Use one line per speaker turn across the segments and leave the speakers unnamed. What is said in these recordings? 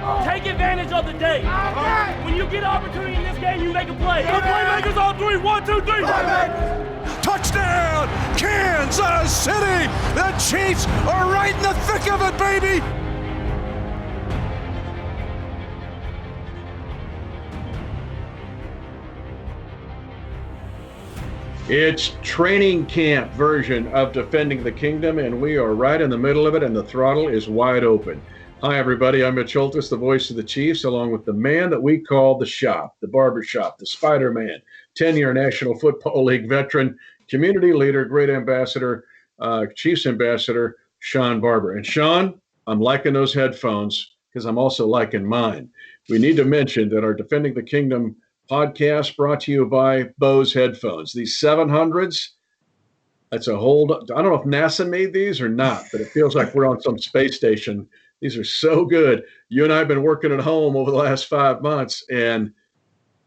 Take advantage of the day. When you get an opportunity in this game, you make a play. The playmakers on three. 1, 2, 3.
Touchdown, Kansas City! The Chiefs are right in the thick of it, baby!
It's training camp version of Defending the Kingdom, and we are right in the middle of it, and the throttle is wide open. Hi, everybody. I'm Mitch Holthus, the voice of the Chiefs, along with the man that we call the Shop, the Barber Shop, the Spider-Man, 10-year National Football League veteran, community leader, great ambassador, Chiefs ambassador, Shawn Barber. And Shawn, I'm liking those headphones because I'm also liking mine. We need to mention that our Defending the Kingdom podcast brought to you by Bose headphones. These 700s, that's a whole, I don't know if NASA made these or not, but it feels like we're on some space station. These are so good. You and I have been working at home over the last 5 months, and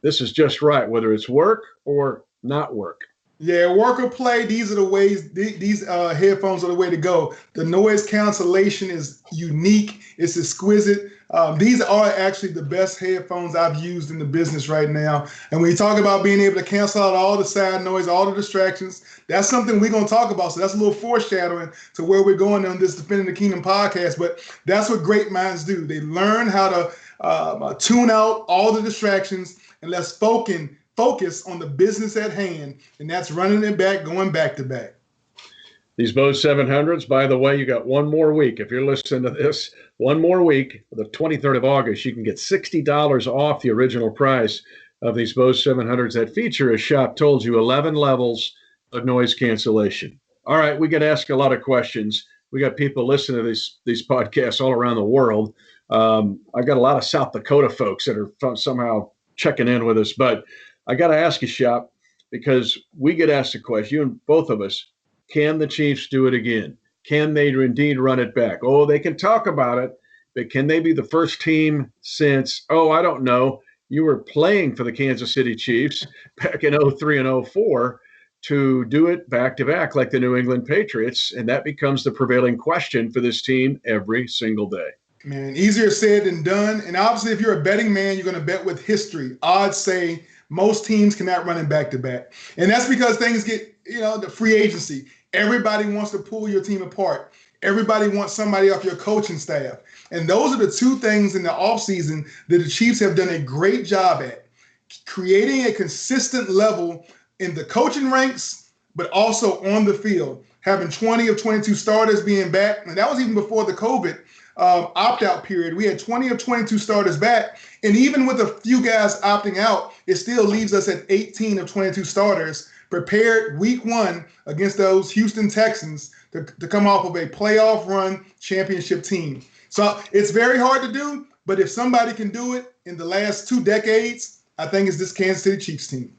this is just right, whether it's work or not work.
Yeah, work or play, these are the ways, these headphones are the way to go. The noise cancellation is unique. It's exquisite. These are actually the best headphones I've used in the business right now. And when you talk about being able to cancel out all the side noise, all the distractions, that's something we're going to talk about. So that's a little foreshadowing to where we're going on this Defending the Kingdom podcast. But that's what great minds do. They learn how to tune out all the distractions and let's focus on the business at hand, and that's running it back, going back to back.
These Bose 700s, by the way, you got one more week. If you're listening to this, one more week, the 23rd of August, you can get $60 off the original price of these Bose 700s that feature, as Shop told you, 11 levels of noise cancellation. All right, we get asked a lot of questions. We got people listening to these podcasts all around the world. I got a lot of South Dakota folks that are somehow checking in with us, but I got to ask you, Shop, because we get asked a question, you and both of us, can the Chiefs do it again? Can they indeed run it back? Oh, they can talk about it, but can they be the first team since, I don't know, you were playing for the Kansas City Chiefs back in 03 and 04 to do it back-to-back like the New England Patriots, and that becomes the prevailing question for this team every single day.
Man, easier said than done. And obviously, if you're a betting man, you're going to bet with history. Odds say most teams cannot run it back-to-back. And that's because things get, the free agency. Everybody wants to pull your team apart. Everybody wants somebody off your coaching staff. And those are the two things in the offseason that the Chiefs have done a great job at. Creating a consistent level in the coaching ranks, but also on the field. Having 20 of 22 starters being back. And that was even before the COVID opt-out period. We had 20 of 22 starters back. And even with a few guys opting out, it still leaves us at 18 of 22 starters prepared week one against those Houston Texans to come off of a playoff run championship team. So it's very hard to do, but if somebody can do it in the last 2 decades, I think it's this Kansas City Chiefs team.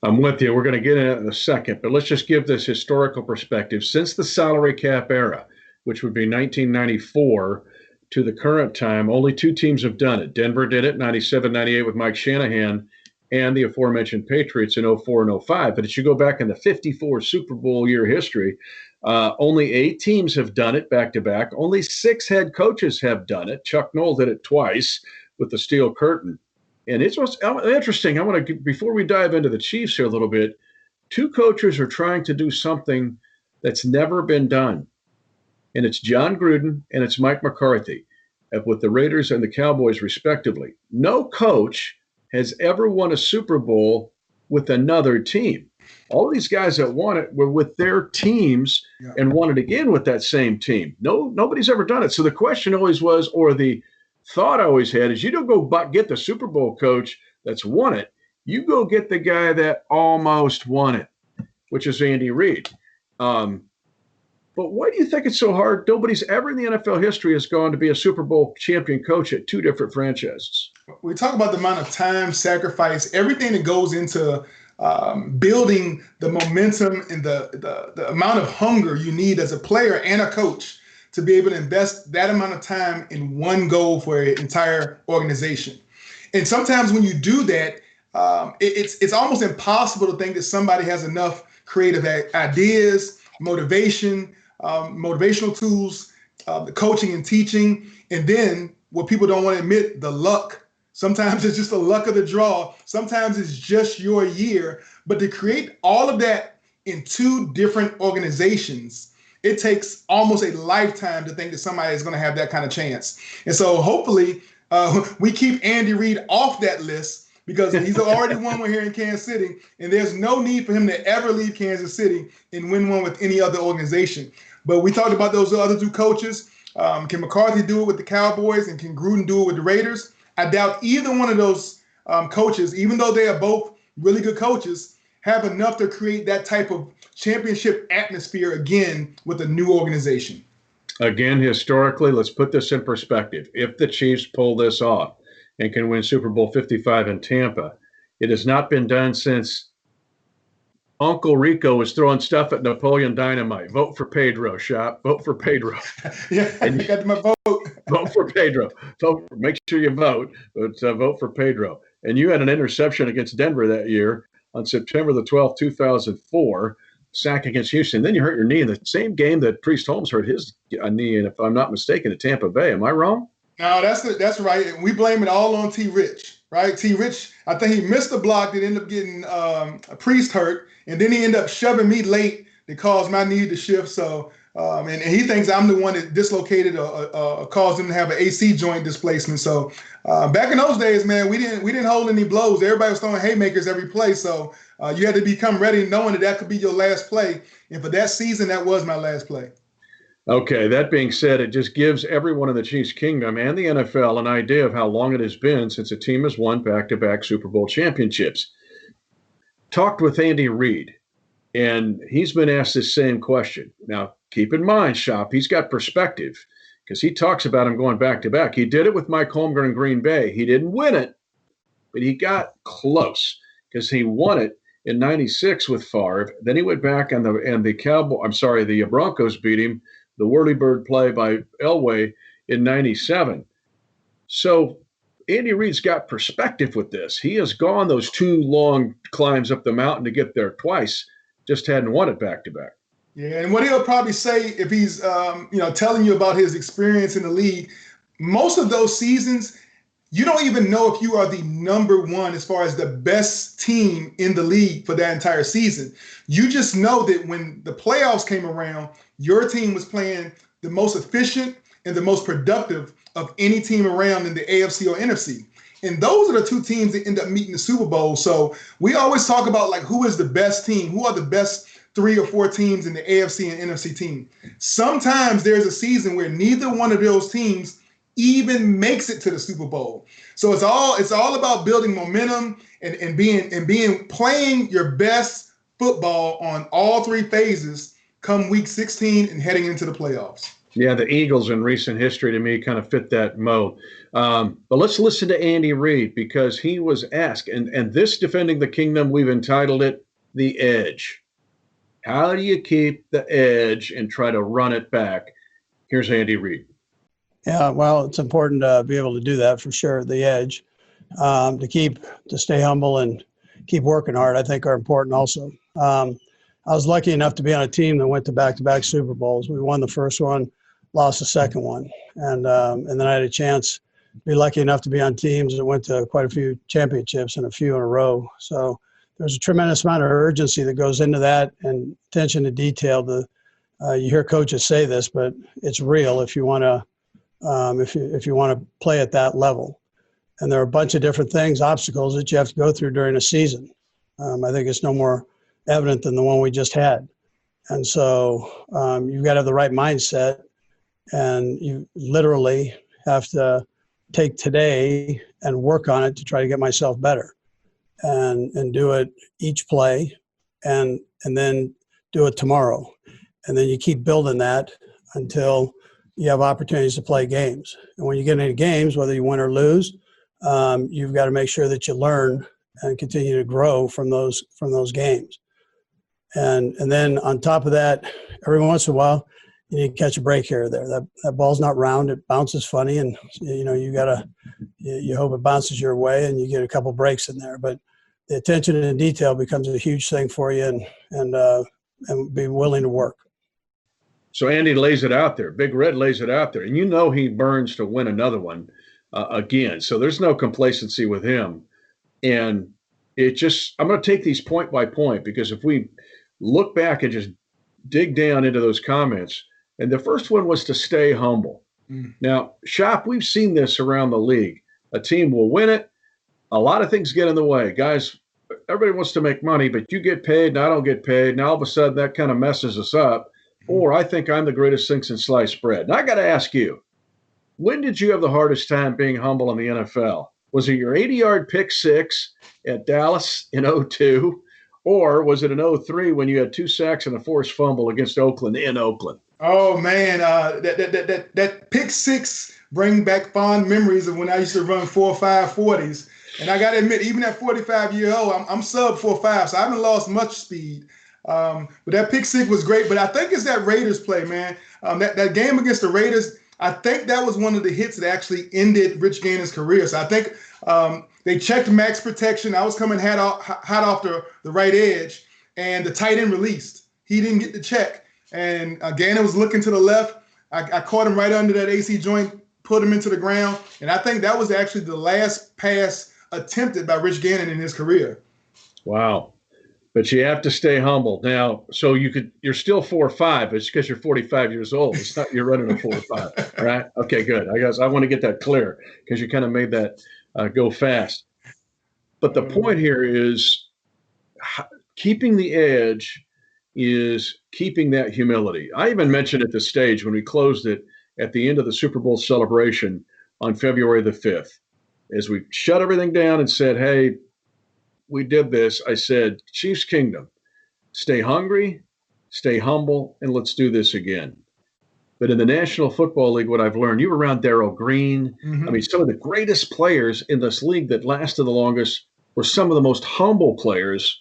I'm with you. We're going to get in it in a second, but let's just give this historical perspective. Since the salary cap era, which would be 1994 to the current time, only 2 teams have done it. Denver did it, 97-98 with Mike Shanahan, and the aforementioned Patriots in 04 and 05. But as you go back in the 54 Super Bowl year history, only 8 teams have done it back-to-back. Only 6 head coaches have done it. Chuck Noll did it twice with the Steel Curtain. And it's interesting. I want to, before we dive into the Chiefs here a little bit, 2 coaches are trying to do something that's never been done. And it's John Gruden and it's Mike McCarthy with the Raiders and the Cowboys, respectively. No coach has ever won a Super Bowl with another team. All these guys that won it were with their teams and won it again with that same team. Nobody's ever done it. So the question always was, or the thought I always had, is you don't go get the Super Bowl coach that's won it. You go get the guy that almost won it, which is Andy Reid. But why do you think it's so hard? Nobody's ever in the NFL history has gone to be a Super Bowl champion coach at 2 different franchises.
We talk about the amount of time, sacrifice, everything that goes into building the momentum and the amount of hunger you need as a player and a coach to be able to invest that amount of time in one goal for an entire organization. And sometimes when you do that, it's almost impossible to think that somebody has enough creative ideas, motivational tools, the coaching and teaching, and then what people don't want to admit, the luck. Sometimes it's just the luck of the draw. Sometimes it's just your year. But to create all of that in two different organizations, it takes almost a lifetime to think that somebody is going to have that kind of chance. And so hopefully we keep Andy Reid off that list, because he's already won one here in Kansas City, and there's no need for him to ever leave Kansas City and win one with any other organization. But we talked about those other two coaches. Can McCarthy do it with the Cowboys, and can Gruden do it with the Raiders? I doubt either one of those coaches, even though they are both really good coaches, have enough to create that type of championship atmosphere again with a new organization.
Again, historically, let's put this in perspective. If the Chiefs pull this off and can win Super Bowl 55 in Tampa, it has not been done since Uncle Rico was throwing stuff at Napoleon Dynamite. Vote for Pedro, Shop. Vote for Pedro.
Yeah, and you got my vote.
Vote for Pedro. Make sure you vote, but vote for Pedro. And you had an interception against Denver that year on September the 12th, 2004, sack against Houston. Then you hurt your knee in the same game that Priest Holmes hurt his knee in, if I'm not mistaken, at Tampa Bay. Am I wrong?
No, that's right. And we blame it all on T. Rich, right? T. Rich, I think he missed the block that ended up getting a Priest hurt, and then he ended up shoving me late that caused my knee to shift. So, and he thinks I'm the one that dislocated or caused him to have an AC joint displacement. So, back in those days, man, we didn't hold any blows. Everybody was throwing haymakers every play. So you had to become ready, knowing that could be your last play. And for that season, that was my last play.
Okay, that being said, it just gives everyone in the Chiefs Kingdom and the NFL an idea of how long it has been since a team has won back-to-back Super Bowl championships. Talked with Andy Reid, and he's been asked this same question. Now, keep in mind, Shop, he's got perspective, because he talks about him going back-to-back. He did it with Mike Holmgren in Green Bay. He didn't win it, but he got close, because he won it in '96 with Favre. Then he went back, and the Broncos beat him. The Whirlybird play by Elway in '97. So Andy Reid's got perspective with this. He has gone those two long climbs up the mountain to get there twice, just hadn't won it back-to-back.
Yeah, and what he'll probably say if he's telling you about his experience in the league, most of those seasons, you don't even know if you are the number one as far as the best team in the league for that entire season. You just know that when the playoffs came around, your team was playing the most efficient and the most productive of any team around in the AFC or NFC. And those are the two teams that end up meeting the Super Bowl. So we always talk about, like, who is the best team? Who are the best 3 or 4 teams in the AFC and NFC team? Sometimes there's a season where neither one of those teams even makes it to the Super Bowl. So it's all about building momentum and playing your best football on all 3 phases come week 16 and heading into the playoffs.
Yeah, the Eagles in recent history to me kind of fit that mode. But let's listen to Andy Reid, because he was asked, and this Defending the Kingdom, we've entitled it The Edge. How do you keep the edge and try to run it back? Here's Andy Reid.
Yeah, well, it's important to be able to do that for sure. The edge, to stay humble and keep working hard, I think are important also. I was lucky enough to be on a team that went to back-to-back Super Bowls. We won the first one, lost the second one. And then I had a chance to be lucky enough to be on teams that went to quite a few championships and a few in a row. So there's a tremendous amount of urgency that goes into that, and attention to detail. You hear coaches say this, but it's real if you want to if you want to play at that level. And there are a bunch of different things, obstacles that you have to go through during a season. I think it's no more evident than the one we just had. And so you've got to have the right mindset, and you literally have to take today and work on it to try to get myself better, and do it each play, and then do it tomorrow. And then you keep building that until you have opportunities to play games. And when you get into games, whether you win or lose, you've got to make sure that you learn and continue to grow from those games. And then on top of that, every once in a while, you need to catch a break here or there. That ball's not round; it bounces funny, and you hope it bounces your way, and you get a couple breaks in there. But the attention to detail becomes a huge thing for you, and be willing to work.
So Andy lays it out there. Big Red lays it out there, and he burns to win another one. again. So there's no complacency with him. And I'm going to take these point by point, because if we look back and just dig down into those comments, and the first one was to stay humble. Now, Shop, we've seen this around the league. A team will win it. A lot of things get in the way. Guys, everybody wants to make money, but you get paid and I don't get paid. Now all of a sudden that kind of messes us up. Or I think I'm the greatest thing since sliced bread. Now I got to ask you, when did you have the hardest time being humble in the NFL? Was it your 80-yard pick six at Dallas in 2002? Or was it in 2003 when you had 2 sacks and a forced fumble against Oakland in Oakland?
Oh man, that pick six bring back fond memories of when I used to run 4.5 40s. And I got to admit, even at 45-year-old, I'm sub 4.5, so I haven't lost much speed. But that pick six was great. But I think it's that Raiders play, man. That game against the Raiders, I think that was one of the hits that actually ended Rich Gannon's career. So I think they checked max protection. I was coming hot off the right edge, and the tight end released. He didn't get the check. And Gannon was looking to the left. I caught him right under that AC joint, put him into the ground. And I think that was actually the last pass attempted by Rich Gannon in his career.
Wow. But you have to stay humble. Now, so you're still 4.5, but it's because you're 45 years old. It's not you're running a 4.5, right? Okay, good. I want to get that clear, because you kind of made that go fast. But the point here is keeping the edge is keeping that humility. I even mentioned at the stage when we closed it at the end of the Super Bowl celebration on February the 5th, as we shut everything down and said, hey, we did this. I said, Chiefs Kingdom, stay hungry, stay humble, and let's do this again. But in the National Football League, what I've learned, you were around Darrell Green. I mean, some of the greatest players in this league that lasted the longest were some of the most humble players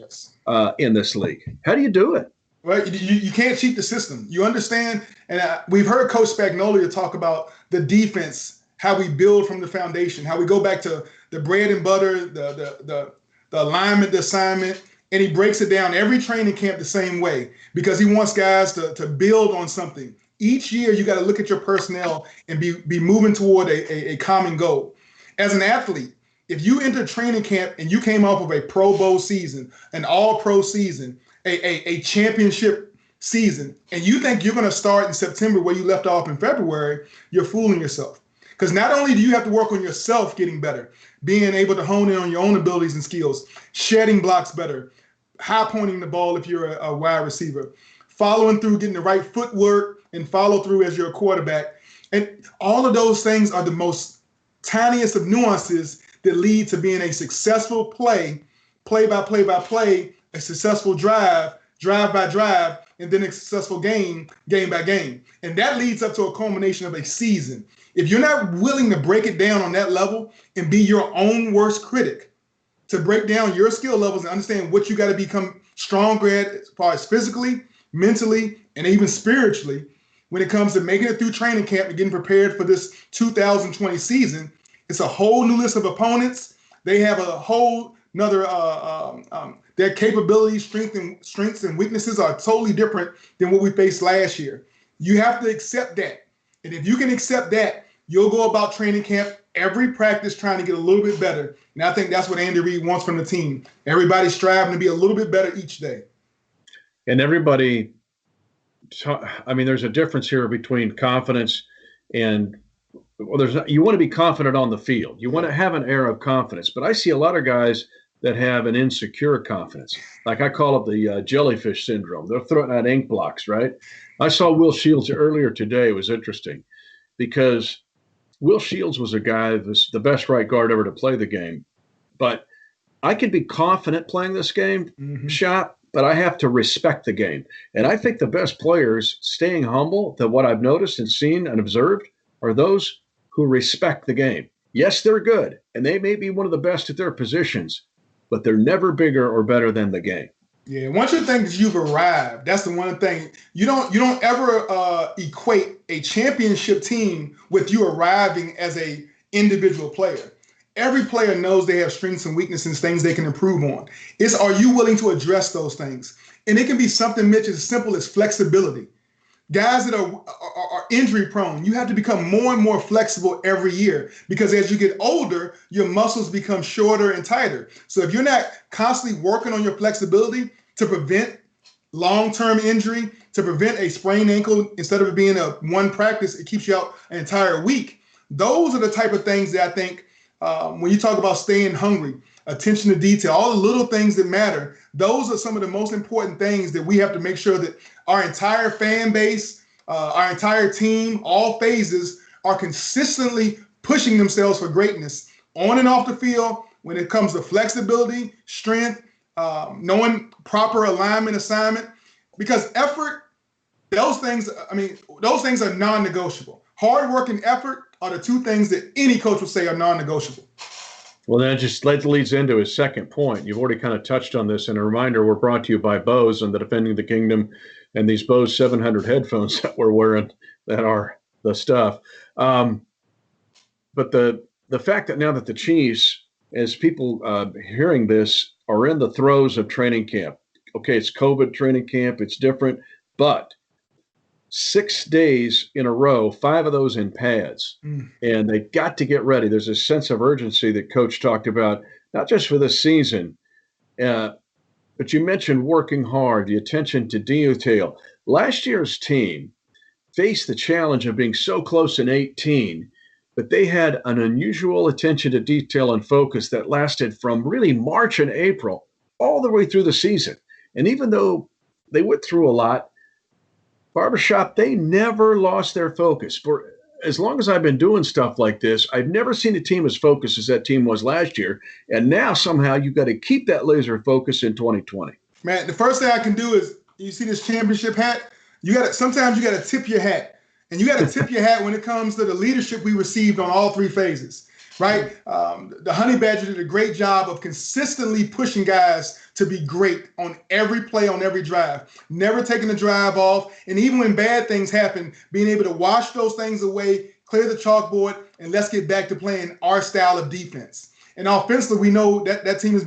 in this league. How do you do it?
Well, you can't cheat the system. You understand? And we've heard Coach Spagnuolo talk about the defense, how we build from the foundation, how we go back to the bread and butter, the alignment, the assignment, and he breaks it down every training camp the same way, because he wants guys to build on something. Each year, you got to look at your personnel and be moving toward a common goal. As an athlete, if you enter training camp and you came off of a Pro Bowl season, an all-pro season, a championship season, and you think you're going to start in September where you left off in February, you're fooling yourself. Because not only do you have to work on yourself getting better, being able to hone in on your own abilities and skills, shedding blocks better, high pointing the ball if you're a wide receiver, following through, getting the right footwork and follow through as you're a quarterback. And all of those things are the most tiniest of nuances that lead to being a successful play by play, a successful drive by drive, and then a successful game by game. And that leads up to a culmination of a season. If you're not willing to break it down on that level and be your own worst critic, to break down your skill levels and understand what you got to become stronger at as far as physically, mentally, and even spiritually, when it comes to making it through training camp and getting prepared for this 2020 season, it's a whole new list of opponents. They have a whole another their capabilities, strengths and weaknesses are totally different than what we faced last year. You have to accept that. And if you can accept that, you'll go about training camp every practice trying to get a little bit better. And I think that's what Andy Reid wants from the team. Everybody's striving to be a little bit better each day.
And everybody, I mean, there's a difference here between confidence and, well, you want to be confident on the field. You want to have an air of confidence. But I see a lot of guys that have an insecure confidence. Like I call it the jellyfish syndrome. They're throwing out ink blocks, right? I saw Will Shields earlier today. It was interesting because Will Shields was a guy that was the best right guard ever to play the game. But I can be confident playing this game, Shot, but I have to respect the game. And I think the best players staying humble, that what I've noticed and seen and observed, are those who respect the game. Yes, they're good, and they may be one of the best at their positions, but they're never bigger or better than the game.
Yeah, once you think that you've arrived, that's the one thing. You don't ever equate a championship team with you arriving as a individual player. Every player knows they have strengths and weaknesses, things they can improve on. Are you willing to address those things? And it can be something, Mitch, as simple as flexibility. guys that are injury prone, you have to become more and more flexible every year, because as you get older, your muscles become shorter and tighter. So if you're not constantly working on your flexibility to prevent long-term injury, to prevent a sprained ankle, instead of it being a one practice, it keeps you out an entire week. Those are the type of things that I think when you talk about staying hungry, attention to detail, all the little things that matter, those are some of the most important things that we have to make sure that our entire fan base, our entire team, all phases are consistently pushing themselves for greatness on and off the field when it comes to flexibility, strength, knowing proper alignment, assignment, because effort, those things are non-negotiable. Hard work and effort are the two things that any coach would say are non-negotiable.
Well, that just leads into his second point. You've already kind of touched on this. And a reminder, we're brought to you by Bose and the Defending the Kingdom and these Bose 700 headphones that we're wearing that are the stuff. But the fact that now that the Chiefs, as people hearing this, are in the throes of training camp. Okay, it's COVID training camp. It's different. But 6 days in a row, 5 of those in pads, and they got to get ready. There's a sense of urgency that Coach talked about, not just for this season, but you mentioned working hard, the attention to detail. Last year's team faced the challenge of being so close in 18, but they had an unusual attention to detail and focus that lasted from really March and April all the way through the season. And even though they went through a lot, Barbershop, they never lost their focus. For as long as I've been doing stuff like this, I've never seen a team as focused as that team was last year. And now somehow you've got to keep that laser focus in 2020.
Man, the first thing I can do is, you see this championship hat? Sometimes you got to tip your hat. And you got to tip your hat when it comes to the leadership we received on all 3 phases, right? The Honey Badger did a great job of consistently pushing guys to be great on every play, on every drive, never taking the drive off. And even when bad things happen, being able to wash those things away, clear the chalkboard, and let's get back to playing our style of defense. And offensively, we know that this team has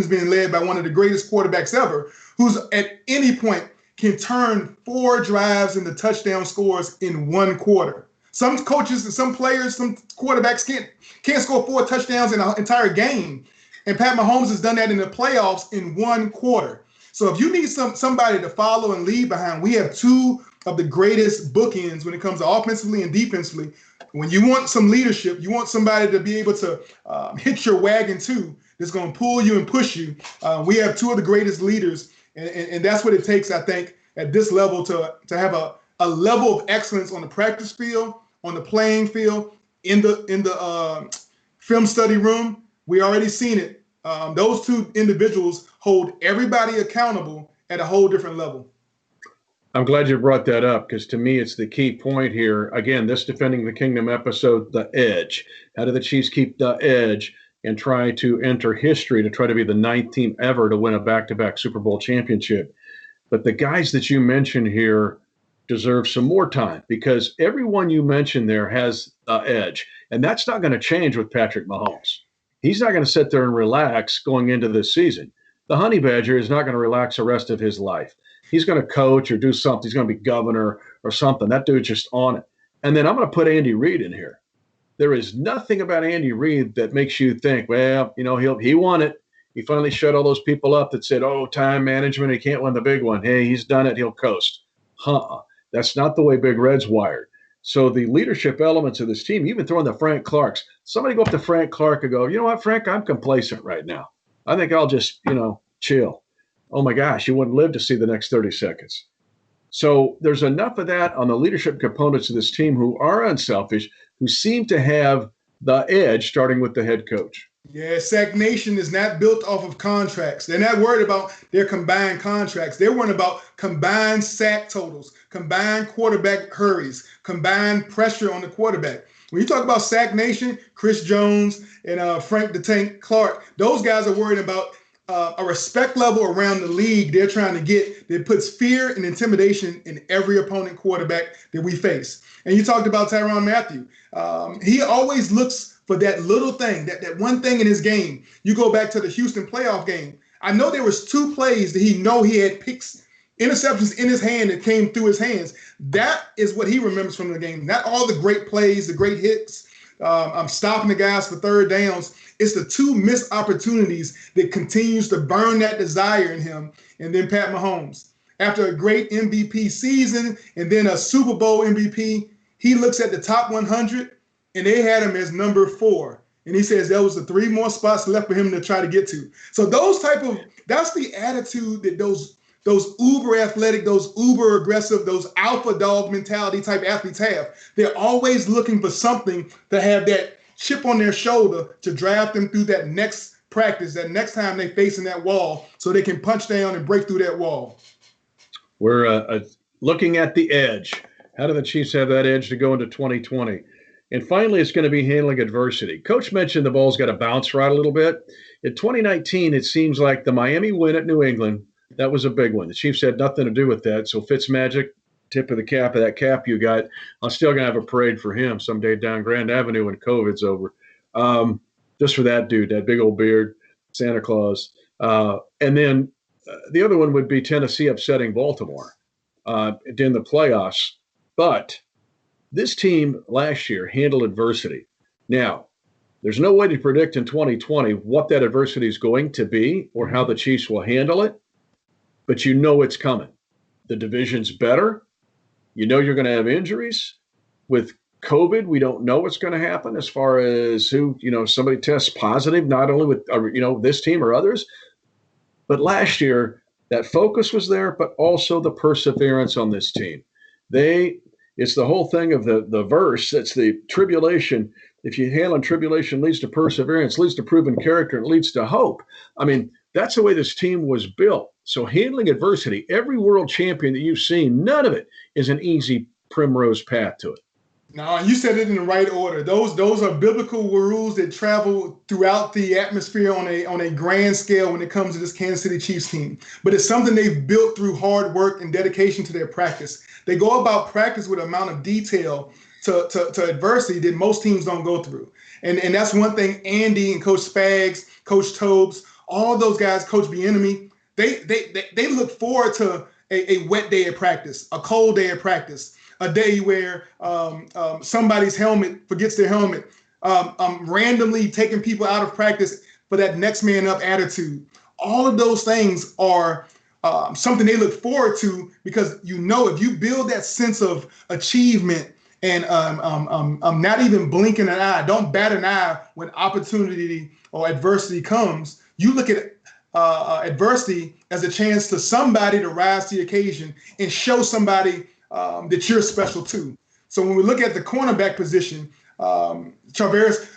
been led by one of the greatest quarterbacks ever, who's at any point can turn 4 drives into touchdown scores in 1 quarter. Some coaches and some players, some quarterbacks can't score 4 touchdowns in an entire game. And Pat Mahomes has done that in the playoffs in 1 quarter. So if you need somebody to follow and lead behind, we have 2 of the greatest bookends when it comes to offensively and defensively. When you want some leadership, you want somebody to be able to hit your wagon too, that's going to pull you and push you. We have 2 of the greatest leaders, and that's what it takes, I think, at this level to have a level of excellence on the practice field, on the playing field, in the film study room. We already seen it. Those 2 individuals hold everybody accountable at a whole different level.
I'm glad you brought that up, because to me, it's the key point here. Again, this Defending the Kingdom episode, the edge. How do the Chiefs keep the edge and try to enter history to try to be the 9th team ever to win a back-to-back Super Bowl championship? But the guys that you mentioned here deserve some more time, because everyone you mentioned there has the edge. And that's not going to change with Patrick Mahomes. He's not going to sit there and relax going into this season. The Honey Badger is not going to relax the rest of his life. He's going to coach or do something. He's going to be governor or something. That dude's just on it. And then I'm going to put Andy Reid in here. There is nothing about Andy Reid that makes you think, well, he won it. He finally shut all those people up that said, oh, time management, he can't win the big one. Hey, he's done it. He'll coast. That's not the way Big Red's wired. So the leadership elements of this team, even throwing the Frank Clarks, somebody go up to Frank Clark and go, you know what, Frank, I'm complacent right now. I think I'll just, chill. Oh my gosh, you wouldn't live to see the next 30 seconds. So there's enough of that on the leadership components of this team who are unselfish, who seem to have the edge, starting with the head coach.
Yeah, Sack Nation is not built off of contracts. They're not worried about their combined contracts. They're worried about combined sack totals, combined quarterback hurries, combined pressure on the quarterback. When you talk about Sack Nation, Chris Jones and Frank the Tank Clark, those guys are worried about a respect level around the league they're trying to get that puts fear and intimidation in every opponent quarterback that we face. And you talked about Tyrann Mathieu. He always looks for that little thing, that one thing in his game. You go back to the Houston playoff game. I know there was 2 plays that he had picks interceptions in his hand that came through his hands. That is what he remembers from the game. Not all the great plays, the great hits, stopping the guys for third downs. It's the 2 missed opportunities that continues to burn that desire in him. And then Pat Mahomes, after a great MVP season and then a Super Bowl MVP, he looks at the top 100 and they had him as number 4. And he says there was the 3 more spots left for him to try to get to. So that's the attitude that those uber athletic, those uber aggressive, those alpha dog mentality type athletes have. They're always looking for something to have that chip on their shoulder to drive them through that next practice, that next time they facing that wall, so they can punch down and break through that wall.
We're looking at the edge. How do the Chiefs have that edge to go into 2020? And finally, it's going to be handling adversity. Coach mentioned the ball's got to bounce right a little bit. In 2019, it seems like the Miami win at New England, that was a big one. The Chiefs had nothing to do with that. So Fitzmagic, tip of the cap of that cap you got. I'm still going to have a parade for him someday down Grand Avenue when COVID's over. Just for that dude, that big old beard, Santa Claus. And then the other one would be Tennessee upsetting Baltimore in the playoffs. But this team last year handled adversity. Now, there's no way to predict in 2020 what that adversity is going to be or how the Chiefs will handle it, but you know it's coming. The division's better. You know you're going to have injuries. With COVID, we don't know what's going to happen as far as who, somebody tests positive, not only with, this team or others. But last year, that focus was there, but also the perseverance on this team. It's the whole thing of the verse. It's the tribulation. If you handle tribulation, leads to perseverance, leads to proven character, and leads to hope. I mean, that's the way this team was built. So handling adversity, every world champion that you've seen, none of it is an easy primrose path to it.
No, you said it in the right order. Those are biblical rules that travel throughout the atmosphere on a grand scale when it comes to this Kansas City Chiefs team. But it's something they've built through hard work and dedication to their practice. They go about practice with an amount of detail to adversity that most teams don't go through. And that's one thing Andy and Coach Spags, Coach Tobes, all those guys, Coach Bieniemy, they look forward to a wet day of practice, a cold day of practice, a day where somebody's helmet forgets their helmet, randomly taking people out of practice for that next man up attitude. All of those things are something they look forward to because if you build that sense of achievement and not even blinking an eye, don't bat an eye when opportunity or adversity comes. You look at adversity as a chance to somebody to rise to the occasion and show somebody that you're special too. So when we look at the cornerback position, Charvarius,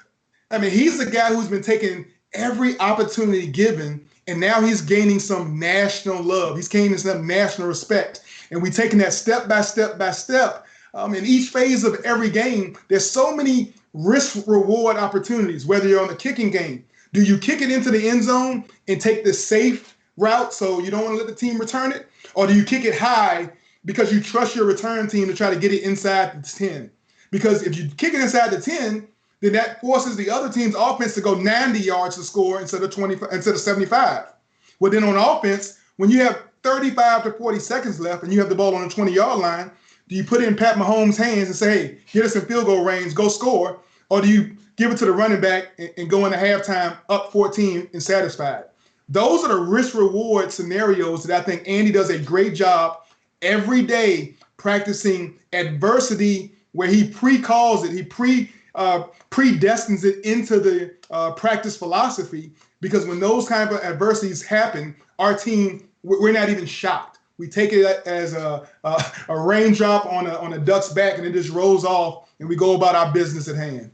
he's the guy who's been taking every opportunity given, and now he's gaining some national love. He's gaining some national respect. And we're taking that step by step by step. In each phase of every game, there's so many risk-reward opportunities, whether you're on the kicking game. Do you kick it into the end zone and take the safe route so you don't want to let the team return it? Or do you kick it high because you trust your return team to try to get it inside the 10? Because if you kick it inside the 10, then that forces the other team's offense to go 90 yards to score instead of 75. Well, then on offense, when you have 35 to 40 seconds left and you have the ball on the 20-yard line, do you put it in Pat Mahomes' hands and say, hey, get us in field goal range, go score? Or do you give it to the running back and go into halftime up 14 and satisfied? Those are the risk-reward scenarios that I think Andy does a great job every day practicing adversity where he pre-calls it, he predestines it into the practice philosophy, because when those kind of adversities happen, our team, we're not even shocked. We take it as a raindrop on a duck's back, and it just rolls off, and we go about our business at hand.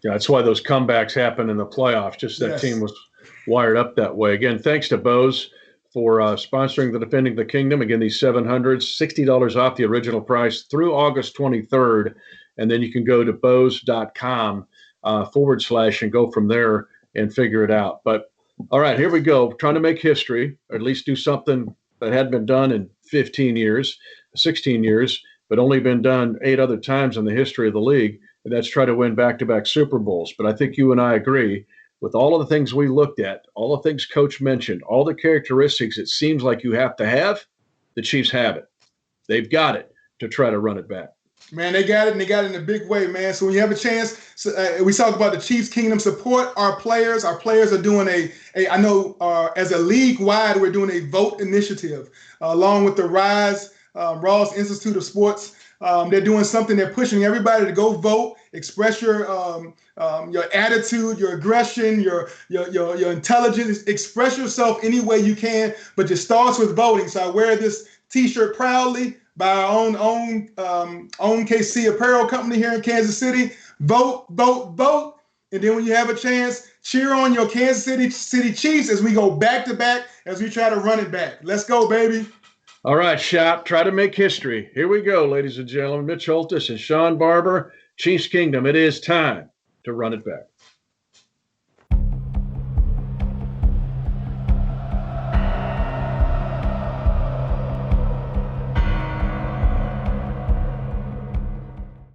Yeah, that's why those comebacks happen in the playoffs. Just that team was wired up that way. Again, thanks to Bose for sponsoring the Defending the Kingdom. Again, these 700s, $60 off the original price through August 23rd. And then you can go to bose.com / and go from there and figure it out. But all right, here we go. Trying to make history, or at least do something that hadn't been done in 15 years, 16 years, but only been done 8 other times in the history of the league. And that's try to win back-to-back Super Bowls. But I think you and I agree with all of the things we looked at, all the things Coach mentioned, all the characteristics it seems like you have to have, the Chiefs have it. They've got it to try to run it back.
Man, they got it, and they got it in a big way, man. So when you have a chance, we talk about the Chiefs Kingdom, support our players. Our players are doing I know as a league-wide, we're doing a vote initiative along with the Ross Institute of Sports. They're doing something. They're pushing everybody to go vote, express your attitude, your aggression, your intelligence. Express yourself any way you can, but it starts with voting. So I wear this T-shirt proudly by our own KC Apparel Company here in Kansas City. Vote, vote, vote. And then when you have a chance, cheer on your Kansas City Chiefs as we go back-to-back, as we try to run it back. Let's go, baby.
All right, Shop, try to make history. Here we go, ladies and gentlemen. Mitch Holthus and Shawn Barber, Chiefs Kingdom. It is time to run it back.